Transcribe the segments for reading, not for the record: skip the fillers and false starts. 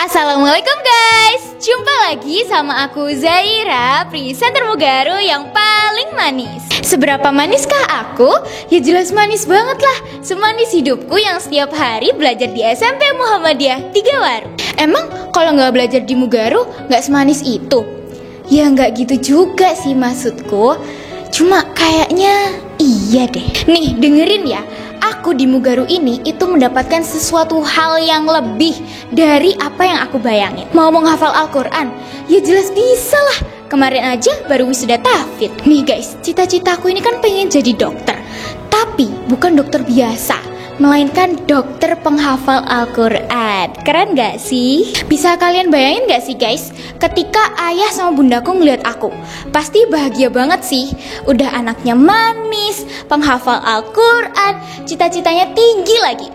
Assalamualaikum guys, jumpa lagi sama aku Zaira, presenter Mugaru yang paling manis. Seberapa maniskah aku? Ya jelas manis banget lah. Semanis hidupku yang setiap hari belajar di SMP Muhammadiyah 3 Waru. Emang kalau nggak belajar di Mugaru nggak semanis itu? Ya nggak gitu juga sih maksudku. Cuma kayaknya iya deh. Nih dengerin ya, aku di Mugaru ini itu mendapatkan sesuatu hal yang lebih dari apa yang aku bayangin. Mau menghafal Al-Quran? Ya jelas bisa lah. Kemarin aja baru wisuda tahfidz. Nih guys, cita-citaku ini kan pengen jadi dokter. Tapi bukan dokter biasa, melainkan dokter penghafal Al-Quran. Keren gak sih? Bisa kalian bayangin gak sih guys, ketika ayah sama bundaku ngeliat aku, pasti bahagia banget sih. Udah anaknya manis, penghafal Al-Quran, cita-citanya tinggi lagi.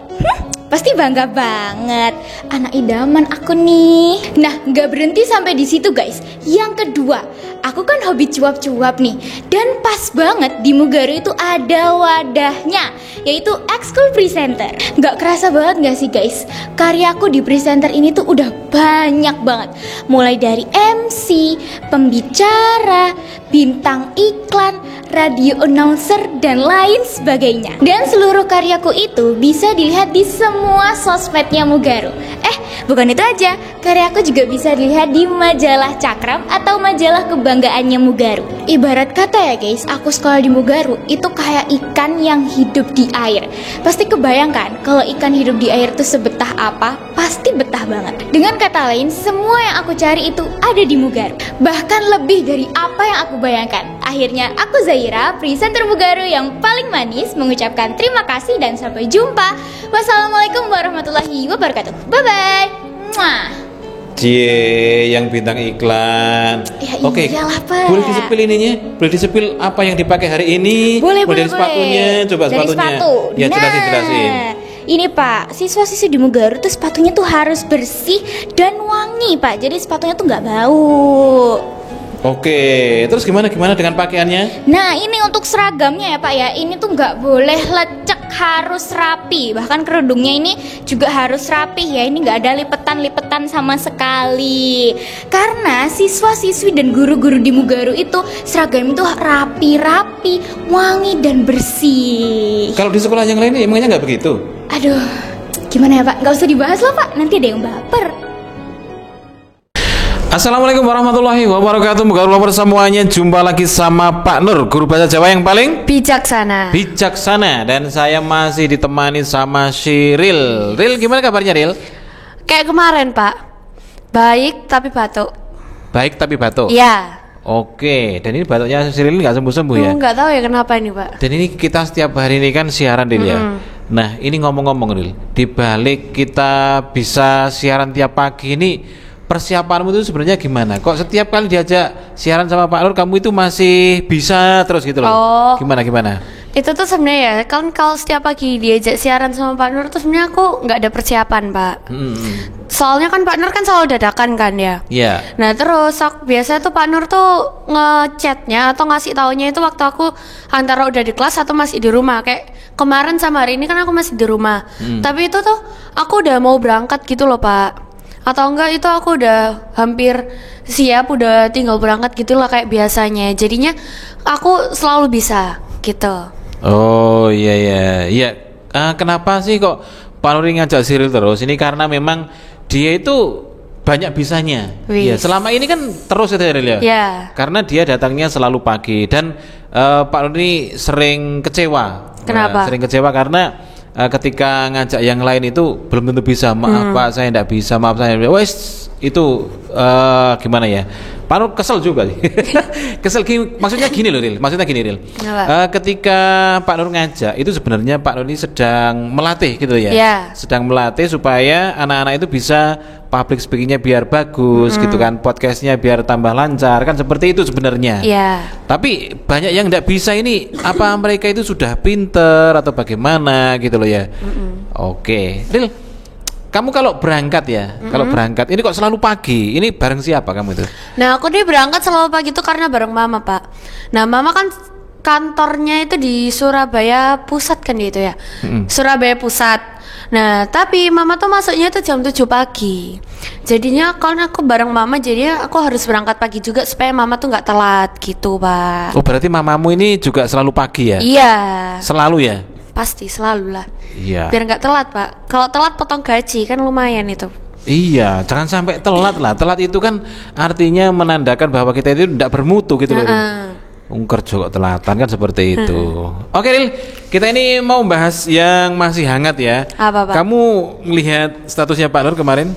Pasti bangga banget. Anak idaman aku nih. Nah, gak berhenti sampai di situ guys. Yang kedua, aku kan hobi cuap-cuap nih. Dan pas banget di Mugaru itu ada wadahnya, yaitu ekskul presenter. Gak kerasa banget gak sih guys, karyaku di presenter ini tuh udah banyak banget. Mulai dari MC, pembicara, bintang iklan, radio announcer, dan lain sebagainya. Dan seluruh karyaku itu bisa dilihat di semua sosmednya Mugaru. Bukan itu aja, karyaku juga bisa dilihat di majalah Cakram atau majalah kebanggaannya Mugaru. Ibarat kata ya guys, aku sekolah di Mugaru itu kayak ikan yang hidup di air. Pasti kebayangkan kalau ikan hidup di air itu sebetah apa? Pasti betah banget. Dengan kata lain, semua yang aku cari itu ada di Mugaru. Bahkan lebih dari apa yang aku bayangkan. Akhirnya aku Zaira, presenter Mugaru yang paling manis, mengucapkan terima kasih dan sampai jumpa. Wassalamualaikum warahmatullahi wabarakatuh. Bye-bye. Mwah. Cie, yang bintang iklan. Ya Oke, iyalah, Pak. boleh disepil ininya? Boleh disepil apa yang dipakai hari ini? Boleh. Dari sepatunya, coba dari sepatunya. Sepatu. Ya, jelasin. Ini Pak, siswa-siswi di Mugaru tuh sepatunya tuh harus bersih dan wangi Pak. Jadi sepatunya tuh nggak bau. Oke, terus gimana dengan pakaiannya? Nah ini untuk seragamnya ya Pak ya. Ini tuh nggak boleh lecek, harus rapi. Bahkan kerudungnya ini juga harus rapi ya. Ini nggak ada lipetan-lipetan sama sekali. Karena siswa-siswi dan guru-guru di Mugaru itu seragam itu rapi-rapi, wangi dan bersih. Kalau di sekolah yang lain emangnya nggak begitu? Aduh, gimana ya Pak? Nggak usah dibahas lah Pak, nanti ada yang baper. Assalamualaikum warahmatullahi wabarakatuh. Mugaru lover semuanya, jumpa lagi sama Pak Nur, guru bahasa Jawa yang paling bijaksana. Dan saya masih ditemani sama Shiril. Ril, gimana kabarnya Ril? Kayak kemarin Pak, baik tapi batuk. Baik tapi batuk? Iya. Oke, dan ini batuknya Shiril nggak sembuh-sembuh ya? Nggak tahu ya kenapa ini Pak. Dan ini kita setiap hari ini kan siaran Ril ya. Nah ini ngomong-ngomong Ril, dibalik kita bisa siaran tiap pagi ini, persiapanmu itu sebenarnya gimana? Kok setiap kali diajak siaran sama Pak Nur kamu itu masih bisa terus gitu loh? Oh. Gimana? Itu tuh sebenarnya ya, kan kalau setiap pagi diajak siaran sama Pak Nur tuh sebenarnya aku nggak ada persiapan Pak. Soalnya kan Pak Nur kan selalu dadakan kan ya. Iya. Nah terus biasanya tuh Pak Nur tuh ngechatnya atau ngasih taunya itu waktu aku antara udah di kelas atau masih di rumah. Kayak kemarin sama hari ini kan aku masih di rumah. Tapi itu tuh aku udah mau berangkat gitu loh Pak. Atau enggak itu aku udah hampir siap, udah tinggal berangkat gitu lah kayak biasanya. Jadinya aku selalu bisa gitu. Oh iya. Kenapa sih kok Pak Nur ngajak Shiril terus? Ini karena memang dia itu banyak bisanya. Ya, selama ini kan terus ya Shiril ya. Ya. Karena dia datangnya selalu pagi dan Pak Nur ini sering kecewa. Kenapa? Sering kecewa karena ketika ngajak yang lain itu belum tentu bisa. Maaf Pak, saya tidak bisa. Maaf saya. Wes itu gimana ya? Pak Nur kesel juga sih. Maksudnya gini loh Ril. Ketika Pak Nur ngajak itu sebenarnya Pak Nur ini sedang melatih gitu ya. Sedang melatih supaya anak-anak itu bisa public speakingnya biar bagus gitu kan, podcastnya biar tambah lancar kan, seperti itu sebenarnya. Tapi banyak yang tidak bisa ini. Apa mereka itu sudah pinter atau bagaimana gitu loh ya. Oke Ril, kamu kalau berangkat ya, kalau berangkat ini kok selalu pagi? Ini bareng siapa kamu itu? Nah aku nih berangkat selalu pagi itu karena bareng mama Pak. Nah mama kan kantornya itu di Surabaya Pusat kan gitu ya. Surabaya Pusat. Nah, tapi mama tuh masuknya tuh jam 7 pagi. Jadinya kan aku bareng mama, jadinya aku harus berangkat pagi juga supaya mama tuh nggak telat gitu, Pak. Oh, berarti mamamu ini juga selalu pagi ya? Iya. Selalu ya? Pasti selalu lah. Iya. Biar nggak telat, Pak. Kalau telat potong gaji kan lumayan itu. Iya, jangan sampai telat lah. Telat itu kan artinya menandakan bahwa kita itu tidak bermutu gitu loh. Kerja kok telatan kan seperti itu. Oke, Ril, kita ini mau bahas yang masih hangat ya. Apa, Pak? Kamu melihat statusnya Pak Nur kemarin?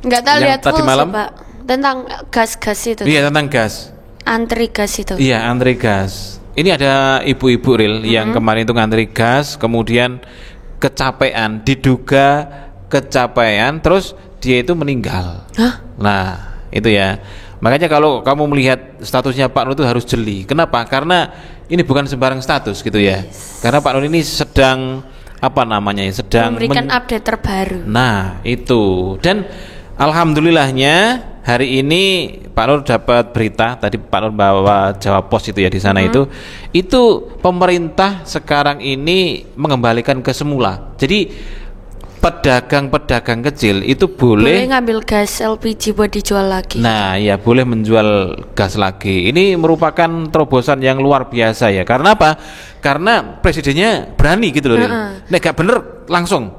Nggak tahu, Yang lihat tadi full malam? sih, Pak. Tentang gas-gas itu. Iya, tentang gas. Antri gas itu. Iya, antri gas. Ini ada ibu-ibu, Ril, yang kemarin itu ngantri gas, kemudian kecapean, diduga kecapean, terus dia itu meninggal. Hah? Nah, itu ya. Makanya kalau kamu melihat statusnya Pak Nur itu harus jeli. Kenapa? Karena ini bukan sembarang status gitu ya. Karena Pak Nur ini sedang apa namanya ya? Sedang Memberikan update terbaru. Nah, itu. Dan alhamdulillahnya hari ini Pak Nur dapat berita, tadi Pak Nur bawa Jawa Pos itu ya di sana itu pemerintah sekarang ini mengembalikan ke semula. Jadi pedagang-pedagang kecil itu boleh ngambil gas LPG buat dijual lagi. Nah, ya boleh menjual gas lagi. Ini merupakan terobosan yang luar biasa ya. Karena apa? Karena presidennya berani gitu loh. Nek gak bener langsung.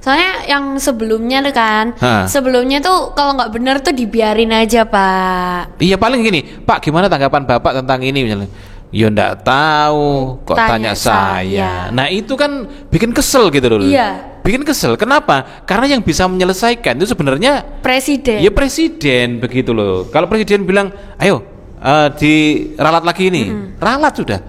Soalnya yang sebelumnya tuh kan, Ha. sebelumnya tuh kalau nggak bener tuh dibiarin aja, Pak. Iya, paling gini, Pak, gimana tanggapan Bapak tentang ini misalnya? Ya ndak tahu, kok tanya saya. Nah, itu kan bikin kesel gitu loh. Iya. Bikin kesel. Kenapa? Karena yang bisa menyelesaikan itu sebenarnya Presiden. ya presiden begitu loh. Kalau presiden bilang, "Ayo, diralat lagi ini." Ralat sudah.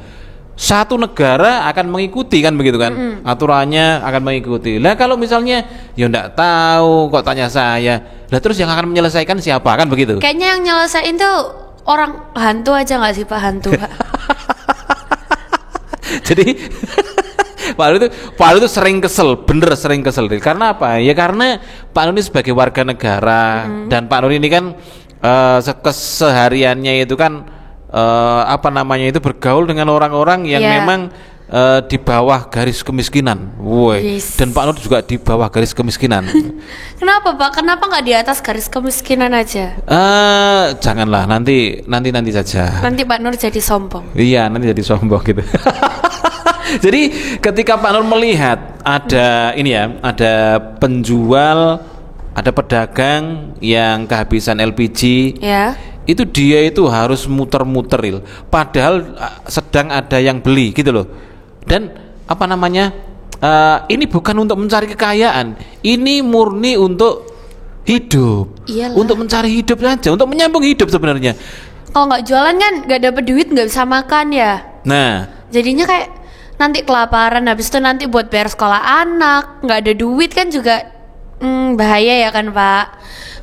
Satu negara akan mengikuti kan begitu kan? Aturannya akan mengikuti. Lah kalau misalnya ya ndak tahu, kok tanya saya. Lah terus yang akan menyelesaikan siapa kan begitu? Kayaknya yang nyelesain tuh orang hantu aja nggak sih, Pak? Hantu. Jadi Pak Nur itu sering kesel, bener sering kesel. Karena apa? Ya karena Pak Nur ini sebagai warga negara dan Pak Nur ini kan kesehariannya itu kan apa namanya itu bergaul dengan orang-orang yang memang di bawah garis kemiskinan. Woi. Yes. Dan Pak Nur juga di bawah garis kemiskinan. Kenapa, Pak? Kenapa nggak di atas garis kemiskinan aja? Janganlah nanti saja. Nanti Pak Nur jadi sombong. Iya, nanti jadi sombong gitu. Jadi ketika Pak Nur melihat ada ini ya, ada penjual, ada pedagang yang kehabisan LPG, Ya. itu dia itu harus muter-muteril. Padahal sedang ada yang beli gitu loh. Dan apa namanya? Ini bukan untuk mencari kekayaan, ini murni untuk hidup. Iyalah. Untuk mencari hidup saja, untuk menyambung hidup sebenarnya. Kalau nggak jualan kan nggak dapet duit, nggak bisa makan ya. Nah, Jadinya kayak nanti kelaparan, habis itu nanti buat bayar sekolah anak, nggak ada duit kan juga bahaya ya kan, Pak.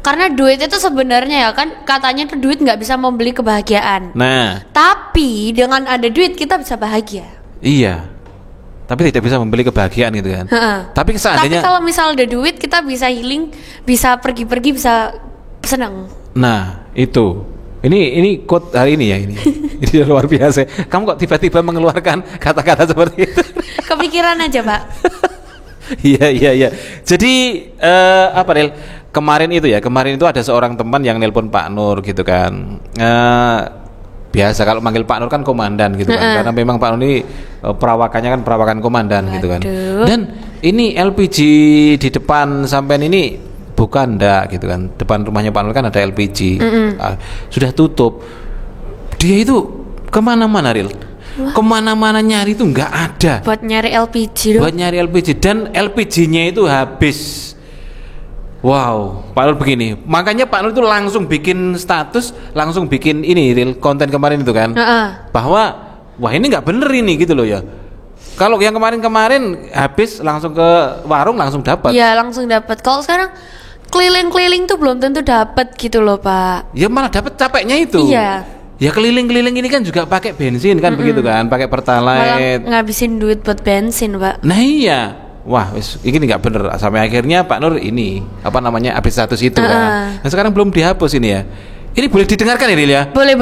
Karena duit itu sebenarnya ya kan katanya tuh duit nggak bisa membeli kebahagiaan. nah, Tapi dengan ada duit kita bisa bahagia. iya. Tapi tidak bisa membeli kebahagiaan gitu kan. Heeh. Tapi Tapi seandainya kalau misal ada duit kita bisa healing, bisa pergi-pergi, bisa senang. nah, itu. Ini quote hari ini ya ini. Ini luar biasa. Kamu kok tiba-tiba mengeluarkan kata-kata seperti itu? Kepikiran aja, Pak. Iya. Jadi apa Del? Kemarin itu ada seorang teman yang nelpon Pak Nur gitu kan. Biasa kalau manggil Pak Nur kan komandan gitu kan. Karena memang Pak Nur ini perawakannya kan perawakan komandan gitu kan. Dan ini LPG di depan sampean ini bukan ndak gitu kan. Depan rumahnya Pak Nur kan ada LPG. Sudah tutup. Dia itu kemana-mana Ril. Kemana-mana nyari itu nggak ada. Buat nyari LPG dong. Buat nyari LPG dan LPG-nya itu habis. Wow, Pak Nur begini. Makanya Pak Nur itu langsung bikin status, langsung bikin ini Ril, konten kemarin itu kan. Bahwa wah ini nggak bener ini gitu loh ya. Kalau yang kemarin habis langsung ke warung langsung dapat. Iya, langsung dapat. Kalau sekarang keliling-keliling tuh belum tentu dapat gitu loh, Pak. Ya malah dapat capeknya itu. Iya. Ya keliling-keliling ini kan juga pakai bensin kan begitu kan, pakai pertalite. Malah ngabisin duit buat bensin, Pak. Nah iya. Wah, ini nggak bener. Sampai akhirnya Pak Nur ini apa namanya update status itu kan. Nah sekarang belum dihapus ini ya. Ini boleh didengarkan ya Ril ya? Boleh.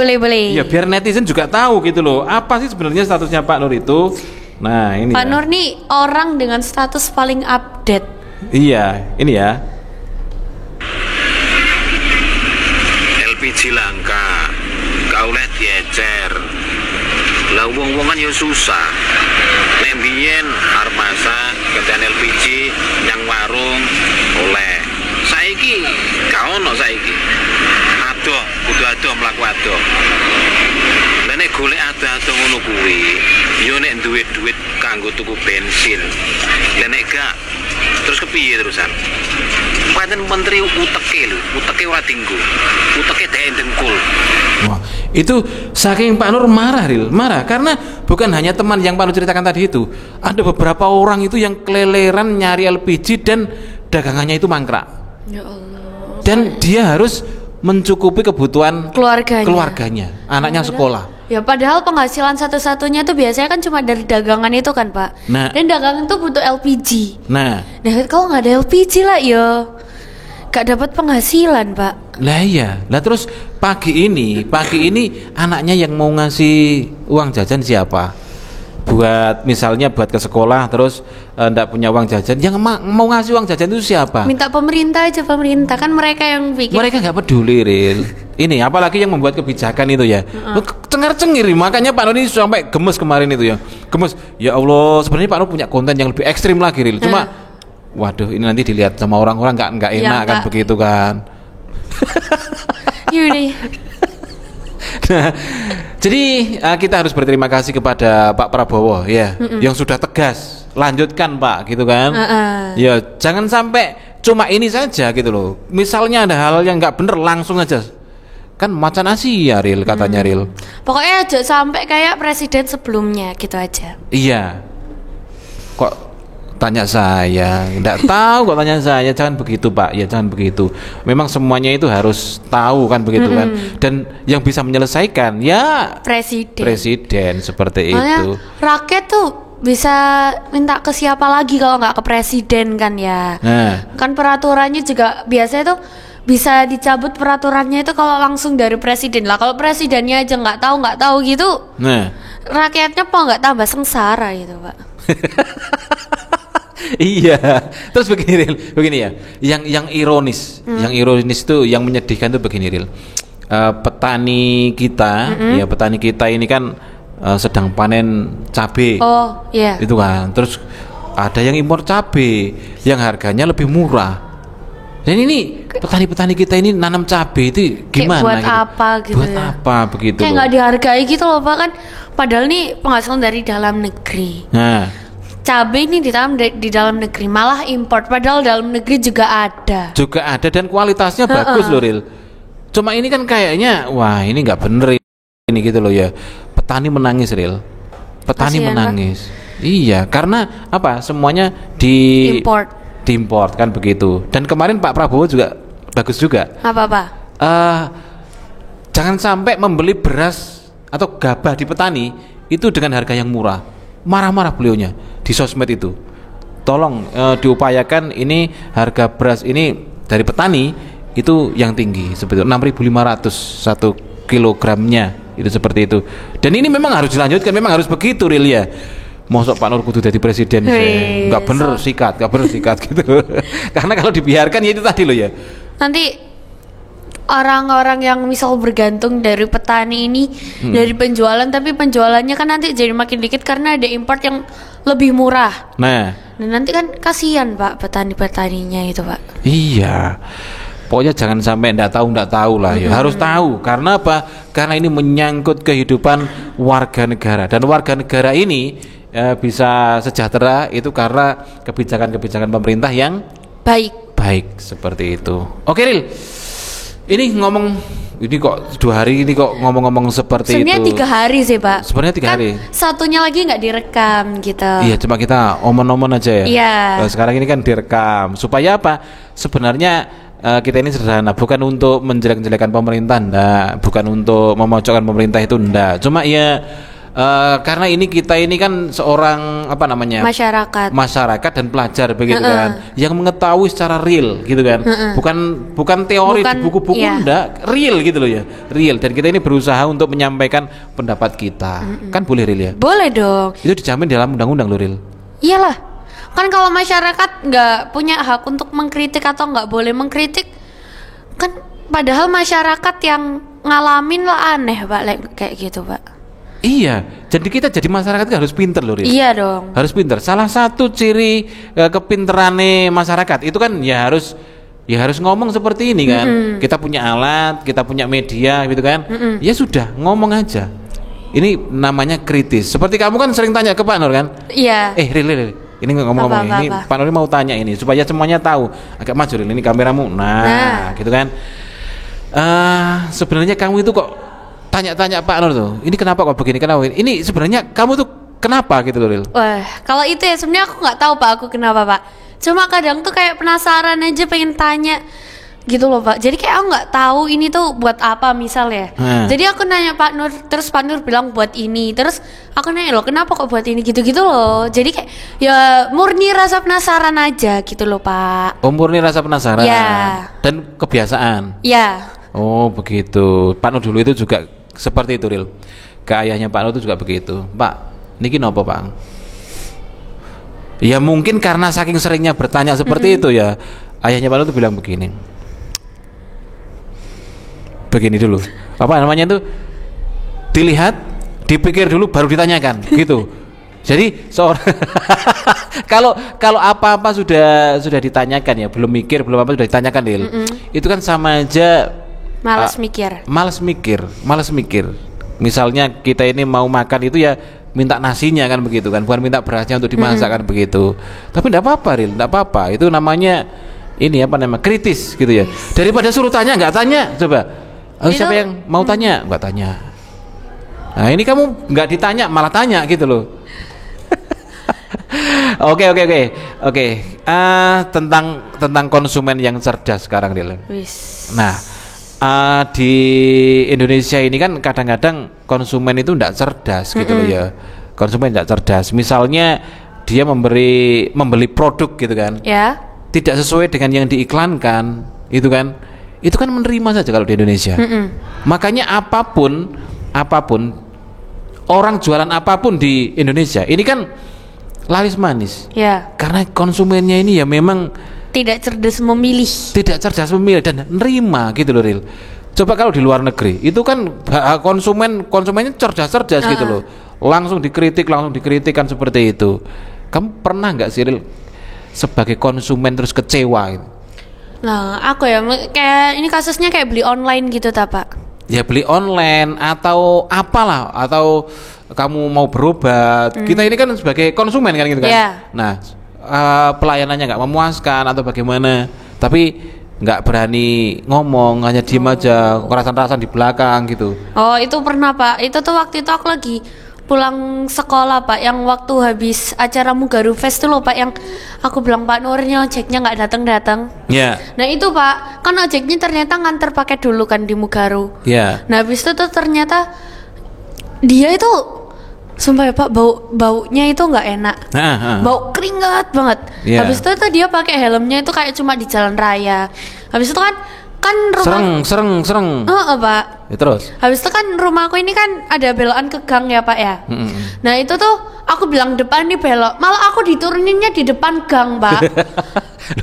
Ya biar netizen juga tahu gitu loh. Apa sih sebenarnya statusnya Pak Nur itu? Nah ini Pak ya. Nur nih orang dengan status paling update. Iya, ini ya. LPG langka, gak oleh diecer. Lah wong-wong kan ya susah. Nek biyen arep masak gantian LPG yang warung oleh. Saiki gak ono saiki. Adoh, kudu adoh mlaku adoh. Lah nek golek adoh ngono kuwi, yo nek duwe duit kanggo tuku bensin. Lah nek gak terus kepiye terusan? Pancen menteri uteke lho, uteke ora tinggu. Uteke dhek dengkul. Wah, itu saking Pak Nur marah, Ril. Marah karena bukan hanya teman yang Pak Nur ceritakan tadi itu. Ada beberapa orang itu yang keleleran nyari LPG dan dagangannya itu mangkrak. Ya Allah. Dan dia harus mencukupi kebutuhan keluarganya, anaknya sekolah. Ya padahal penghasilan satu-satunya tuh biasanya kan cuma dari dagangan itu kan Pak. Nah, dan dagangan tuh butuh LPG. Nah kalau nggak ada LPG lah ya gak dapat penghasilan Pak. Lah iya, lah terus pagi ini anaknya yang mau ngasih uang jajan siapa? Buat misalnya buat ke sekolah terus ndak punya uang jajan, yang mau ngasih uang jajan itu siapa? Minta pemerintah aja, pemerintah kan mereka yang bikin. Mereka nggak peduli, Ril. Ini apalagi yang membuat kebijakan itu ya. Cengar-cengir, makanya Pak Nur ini sampai gemes kemarin itu ya. Gemes. Ya Allah, sebenarnya Pak Nur punya konten yang lebih ekstrim lagi, Ril. Cuma waduh, ini nanti dilihat sama orang-orang nggak enak kan begitu kan. Yaudah. Nah, jadi kita harus berterima kasih kepada Pak Prabowo ya, yang sudah tegas, lanjutkan Pak, gitu kan. Ya jangan sampai cuma ini saja gitu loh. Misalnya ada hal yang nggak bener langsung aja. Kan macan Asia, Ril, katanya Ril. Pokoknya aja sampai kayak presiden sebelumnya gitu aja. Iya. Kok tanya saya, enggak tahu kok tanya saya. Jangan begitu Pak, ya jangan begitu. Memang semuanya itu harus tahu kan begitu kan. Dan yang bisa menyelesaikan ya presiden seperti itu. Rakyat tuh bisa minta ke siapa lagi kalau nggak ke presiden kan ya. Kan peraturannya juga biasanya tuh bisa dicabut peraturannya itu kalau langsung dari presiden lah. Kalau presidennya aja nggak tahu gitu, rakyatnya kok nggak tambah sengsara gitu Pak. Iya, terus begini ya, yang ironis itu, yang menyedihkan tuh begini, Ril. Petani kita, ya petani kita ini kan sedang panen cabai. Oh, iya. Itu kan, terus ada yang impor cabai yang harganya lebih murah. Dan ini petani-petani kita ini nanam cabai itu gimana? Buat gitu? Apa gitu? Buat apa begitu? Kayak nggak dihargai gitu loh Pak kan. Padahal nih penghasilan dari dalam negeri. Nah, cabai ini di dalam negeri malah import, padahal dalam negeri juga ada dan kualitasnya bagus loh, Ril. Cuma ini kan kayaknya wah ini nggak bener ini gitu loh ya. Petani menangis, Ril. Petani menangis. Iya, karena apa? Semuanya diimport kan begitu. Dan kemarin Pak Prabowo juga bagus juga. Apa? Jangan sampai membeli beras atau gabah di petani itu dengan harga yang murah. Marah-marah beliaunya di sosmed itu. Tolong diupayakan ini harga beras ini dari petani itu yang tinggi seperti 6.500 satu kilogramnya itu seperti itu. Dan ini memang harus dilanjutkan, memang harus begitu, Ril ya. Mosok Pak Nur kudu jadi presiden sih. Nggak bener sikat gitu. Karena kalau dibiarkan ya itu tadi loh ya. Nanti orang-orang yang misal bergantung dari petani ini dari penjualan, tapi penjualannya kan nanti jadi makin dikit karena ada import yang lebih murah. Nah nanti kan kasihan Pak petani-petaninya itu Pak. Iya. Pokoknya jangan sampai enggak tahu lah ya. Harus tahu. Karena apa? Karena ini menyangkut kehidupan warga negara, dan warga negara ini bisa sejahtera itu karena kebijakan-kebijakan pemerintah yang baik seperti itu. Oke, Ril. Ini kok 2 hari ini kok ngomong-ngomong seperti sebenarnya itu. 3 hari sih Pak. Sebenarnya 3 hari. Satunya lagi nggak direkam gitu. Iya, cuma kita omong-omong aja ya. Iya. Sekarang ini kan direkam. Supaya apa? Sebenarnya kita ini sederhana, bukan untuk menjelek-jelekan pemerintah, enggak. Bukan untuk memojokkan pemerintah itu, enggak. Cuma ya karena ini kita ini kan seorang masyarakat dan pelajar begitu kan, yang mengetahui secara real gitu kan, bukan teori di buku-buku, enggak, real gitu loh ya, real. Dan kita ini berusaha untuk menyampaikan pendapat kita, kan boleh, Ril ya? Boleh dong. Itu dijamin dalam undang-undang loh, Ril. Iyalah, kan kalau masyarakat nggak punya hak untuk mengkritik atau nggak boleh mengkritik, kan padahal masyarakat yang ngalamin lah aneh Pak kayak gitu Pak. Iya, jadi kita jadi masyarakat itu harus pinter loh, Ril. Iya dong. Harus pinter. Salah satu ciri kepinterane masyarakat itu kan ya harus ngomong seperti ini kan. Kita punya alat, kita punya media gitu kan. Ya sudah, ngomong aja. Ini namanya kritis. Seperti kamu kan sering tanya ke Pak Nur kan? Iya. Ril, ini ngomong-ngomong ini Pak Nur mau tanya ini supaya semuanya tahu. Agak maju Ril, ini kameramu. Nah, gitu kan. Sebenarnya kamu itu kok tanya-tanya Pak Nur tuh, ini kenapa kok begini, kenapa ini sebenarnya kamu tuh kenapa gitu loh, Ril? Wah, kalau itu ya sebenarnya aku nggak tahu Pak, aku kenapa Pak. Cuma kadang tuh kayak penasaran aja, pengen tanya gitu loh Pak. Jadi kayak aku nggak tahu ini tuh buat apa misal ya. Jadi aku nanya Pak Nur, terus Pak Nur bilang buat ini, terus aku nanya loh kenapa kok buat ini gitu-gitu loh. Jadi kayak ya murni rasa penasaran aja gitu loh Pak. Oh, murni rasa penasaran. Ya. Dan kebiasaan. Ya. Oh begitu. Pak Nur dulu itu juga seperti itu, Ril. Ke ayahnya Pak Nur itu juga begitu. Pak, niki nopo Pak? Ya mungkin karena saking seringnya bertanya seperti itu ya, ayahnya Pak Nur itu bilang begini dulu. Apa namanya itu? Dilihat, dipikir dulu baru ditanyakan, gitu. Jadi seorang kalau apa-apa sudah ditanyakan ya, belum mikir, belum apa sudah ditanyakan, Ril. Itu kan sama aja Malas mikir. Misalnya kita ini mau makan itu ya minta nasinya kan begitu kan, bukan minta berasnya untuk dimasak kan begitu. Tapi enggak apa-apa, Ril, enggak apa-apa. Itu namanya ini apa namanya? Kritis gitu ya. Daripada suruh tanya enggak tanya, coba. Siapa yang mau tanya? Enggak tanya. Nah, ini kamu enggak ditanya malah tanya gitu loh. Oke. Tentang konsumen yang cerdas sekarang, Ril. Nah, di Indonesia ini kan kadang-kadang konsumen itu tidak cerdas gitu loh ya. Konsumen tidak cerdas. Misalnya dia membeli produk gitu kan. Ya. Tidak sesuai dengan yang diiklankan, itu kan menerima saja kalau di Indonesia. Makanya apapun orang jualan apapun di Indonesia ini kan laris manis. Ya. Karena konsumennya ini ya memang tidak cerdas memilih dan nerima gitu loh, Ril. Coba kalau di luar negeri itu kan konsumennya cerdas gitu loh, langsung dikritik kan seperti itu. Kamu pernah nggak sih, Ril, sebagai konsumen terus kecewa gitu? Nah aku ya kayak ini kasusnya kayak beli online gitu Pak. Ya beli online atau apalah, atau kamu mau berobat, kita ini kan sebagai konsumen kan gitu kan. Nah pelayanannya nggak memuaskan atau bagaimana, tapi nggak berani ngomong, hanya diem aja, kerasan-kerasan di belakang gitu. Oh itu pernah Pak, itu tuh waktu itu aku lagi pulang sekolah Pak, yang waktu habis acara Mugaru Fest tuh loh Pak, yang aku bilang Pak Nurnya ojeknya nggak datang. Ya. Nah itu Pak, kan ojeknya ternyata nganter paket dulu kan di Mugaru. Ya. Nah habis itu tuh ternyata dia itu sumpah ya Pak, baunya itu nggak enak, bau keringat banget. Habis itu tuh dia pakai helmnya itu kayak cuma di jalan raya. Habis itu kan rumah sereng. Pak. Ya, terus. Habis itu kan rumahku ini kan ada belokan ke gang ya Pak ya. Nah itu tuh aku bilang depan nih belok, malah aku dituruninnya di depan gang Pak.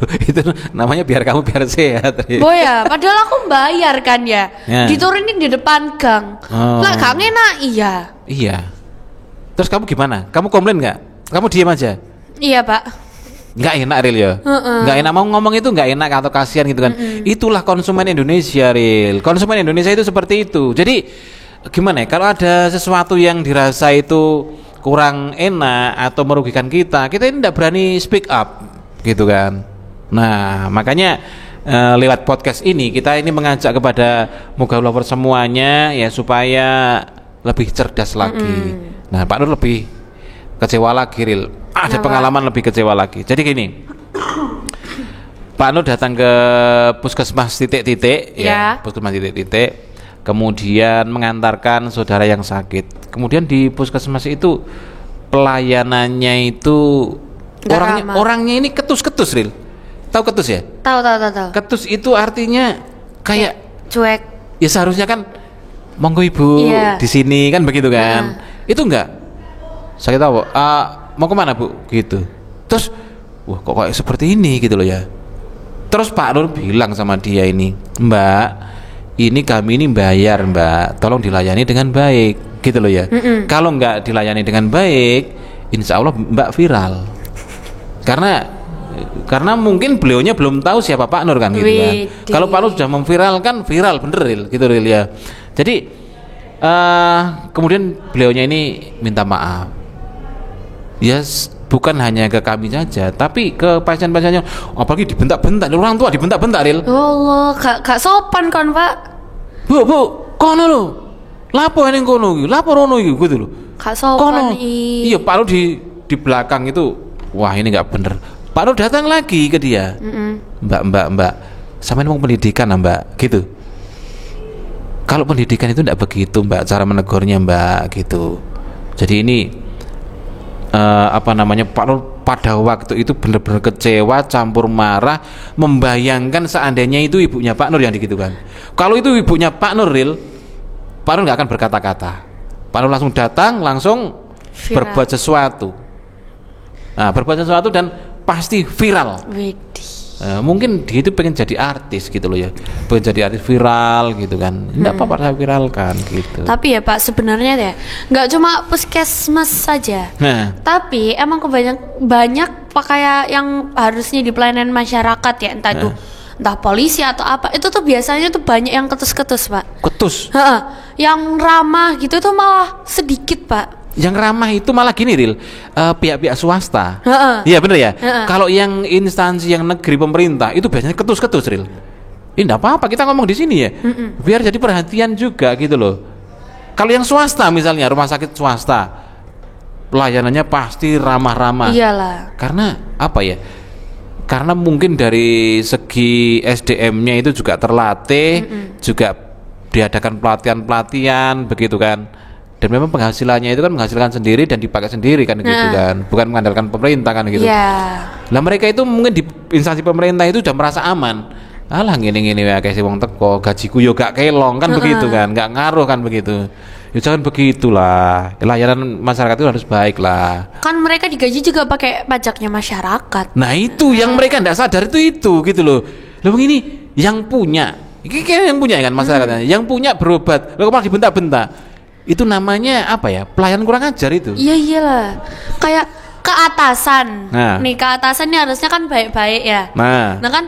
Loh, itu namanya biar sehat. Oh ya, padahal aku bayar kan ya. Diturunin di depan gang. Lah gak enak. Iya. Terus kamu gimana? Kamu komplain nggak? Kamu diam aja? Iya Pak. Nggak enak, Ril ya? Nggak enak, mau ngomong itu nggak enak atau kasihan gitu kan. Itulah konsumen Indonesia, Ril. Konsumen Indonesia itu seperti itu. Jadi gimana ya, kalau ada sesuatu yang dirasa itu kurang enak atau merugikan kita ini tidak berani speak up gitu kan. Nah makanya lewat podcast ini kita ini mengajak kepada Muga Lover semuanya ya, supaya lebih cerdas lagi. Nah Pak Nur lebih kecewa lagi, Ril. Ada pengalaman lebih kecewa lagi. Jadi gini, Pak Nur datang ke puskesmas titik-titik ya, puskesmas titik-titik, kemudian mengantarkan saudara yang sakit. Kemudian di puskesmas itu pelayanannya itu orangnya ini ketus, Ril. Tahu ketus ya? Tahu. Ketus itu artinya kayak cuek. Ya seharusnya kan monggo Ibu di sini kan begitu kan. Itu enggak. Saya tahu, mau kemana Bu? Gitu. Terus, wah kok kayak seperti ini gitu loh ya. Terus Pak Nur bilang sama dia ini, Mbak, ini kami ini bayar Mbak, tolong dilayani dengan baik gitu loh ya. Kalau nggak dilayani dengan baik, insya Allah Mbak viral. Karena mungkin beliaunya belum tahu siapa Pak Nur kan gitu kan. Kalau Pak Nur sudah memviralkan, viral bener Ril, gitu Ril ya. Jadi kemudian beliaunya ini minta maaf. Ya bukan hanya ke kami saja, tapi ke pasien-pasiennya. Apalagi dibentak-bentak, orang tua dibentak-bentak Ril. Allah, gak sopan kan Pak. Bu, kono lho. Lapo ning kono iki, lapo rono iki gitu lho. Gak sopan. Iya, Pak Nur di belakang itu, wah ini nggak bener. Pak Nur datang lagi ke dia. Mbak, sampean mau pendidikan Mbak, gitu. Kalau pendidikan itu tidak begitu Mbak, cara menegurnya Mbak, gitu. Jadi ini Pak Nur pada waktu itu benar-benar kecewa, campur marah, membayangkan seandainya itu ibunya Pak Nur yang digitukan. Kalau itu ibunya Pak Nur Ril, Pak Nur nggak akan berkata-kata. Pak Nur langsung datang, langsung berbuat sesuatu. Nah, berbuat sesuatu dan pasti viral. Mungkin dia itu pengen jadi artis gitu loh ya, pengen jadi artis viral gitu kan. Nggak apa-apa saya viralkan gitu. Tapi ya Pak, sebenarnya ya nggak cuma puskesmas saja. Tapi emang banyak kayak yang harusnya di pelayanan masyarakat ya, entah polisi atau apa, itu tuh biasanya tuh banyak yang ketus Pak. Ketus? Yang ramah gitu tuh malah sedikit Pak. Yang ramah itu malah gini Ril, pihak-pihak swasta. Iya bener ya. Kalau yang instansi yang negeri pemerintah itu biasanya ketus Ril. Ini enggak apa-apa kita ngomong di sini ya. Biar jadi perhatian juga gitu loh. Kalau yang swasta misalnya rumah sakit swasta, pelayanannya pasti ramah-ramah. Iyalah. Karena apa ya? Karena mungkin dari segi SDM-nya itu juga terlatih, juga diadakan pelatihan-pelatihan begitu kan. Dan memang penghasilannya itu kan menghasilkan sendiri dan dipakai sendiri kan gitu kan, bukan mengandalkan pemerintah kan gitu. Lah mereka itu mungkin di instansi pemerintah itu sudah merasa aman. Alah gini ya kayak si wong teko gajiku yo gak kelong kan begitu kan, gak ngaruh kan begitu. Ya jangan begitulah. Layanan masyarakat itu harus baik lah. Kan mereka digaji juga pakai pajaknya masyarakat. Nah itu yang mereka tidak sadar itu gitu loh. Loh ini yang punya, ini yang punya kan masyarakatnya, yang punya berobat, lo malah dibentak-bentak. Itu namanya apa ya? Pelayanan kurang ajar itu. Iya iyalah. Kayak keatasan. Nih keatasan ini harusnya kan baik-baik ya. Nah kan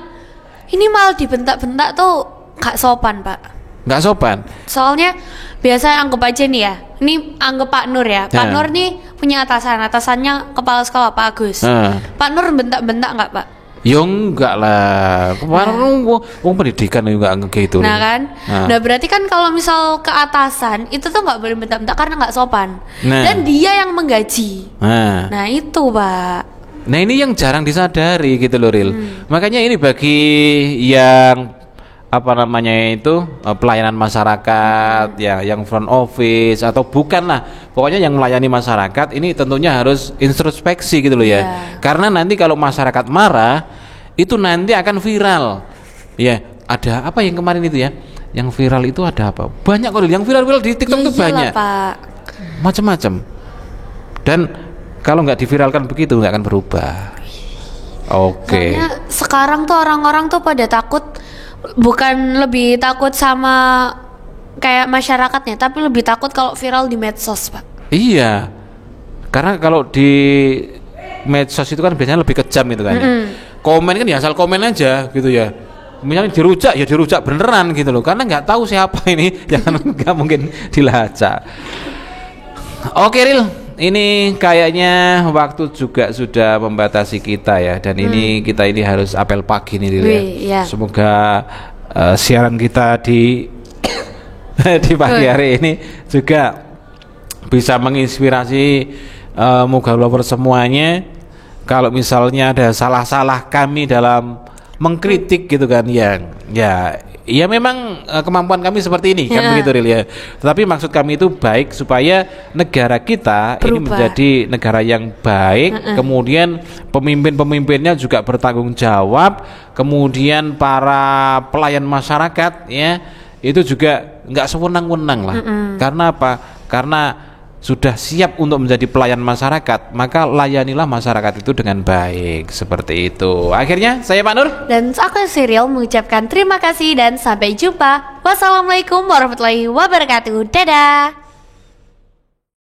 ini malah dibentak-bentak tuh gak sopan Pak. Gak sopan. Soalnya biasa anggap aja nih ya. Ini anggap Pak Nur ya. Pak Nur nih punya atasannya kepala sekolah Pak Agus. Pak Nur bentak-bentak gak Pak? Ya enggak lah. Kemarin wong pendidikan juga enggak gitu. Nah kan. Nah berarti kan kalau misal ke atasan itu tuh nggak boleh bentak-bentak karena nggak sopan. Dan dia yang menggaji. Nah itu Pak. Nah ini yang jarang disadari gitu loh Ril. Makanya ini bagi yang pelayanan masyarakat ya, yang front office atau bukan lah, pokoknya yang melayani masyarakat ini tentunya harus introspeksi gitu loh ya. Karena nanti kalau masyarakat marah itu nanti akan viral ya. Ada apa yang kemarin itu ya, yang viral itu ada apa, banyak kok yang viral di TikTok itu banyak macam-macam. Dan kalau nggak diviralkan begitu nggak akan berubah. Soalnya sekarang tuh orang-orang tuh pada takut, bukan lebih takut sama kayak masyarakatnya, tapi lebih takut kalau viral di medsos Pak. Iya, karena kalau di medsos itu kan biasanya lebih kejam gitu kan. Komen kan ya asal komen aja gitu ya. Misalnya dirujak ya dirujak beneran gitu loh, karena nggak tahu siapa ini, jangan nggak mungkin dilacak. Oke Ril, ini kayaknya waktu juga sudah membatasi kita ya, dan ini kita ini harus apel pagi nih Ril ya. Semoga siaran kita di di pagi hari ini juga bisa menginspirasi moga-moga semuanya. Kalau misalnya ada salah-salah kami dalam mengkritik gitu kan, ya memang kemampuan kami seperti ini kan begitu Ril ya. Tetapi maksud kami itu baik supaya negara kita ini menjadi negara yang baik, kemudian pemimpin-pemimpinnya juga bertanggung jawab, kemudian para pelayan masyarakat ya itu juga nggak sewenang-wenang lah. Karena apa? Karena sudah siap untuk menjadi pelayan masyarakat, maka layanilah masyarakat itu dengan baik. Seperti itu. Akhirnya saya Pak Nur Dan aku Siril mengucapkan terima kasih dan sampai jumpa. Wassalamualaikum warahmatullahi wabarakatuh. Dadah.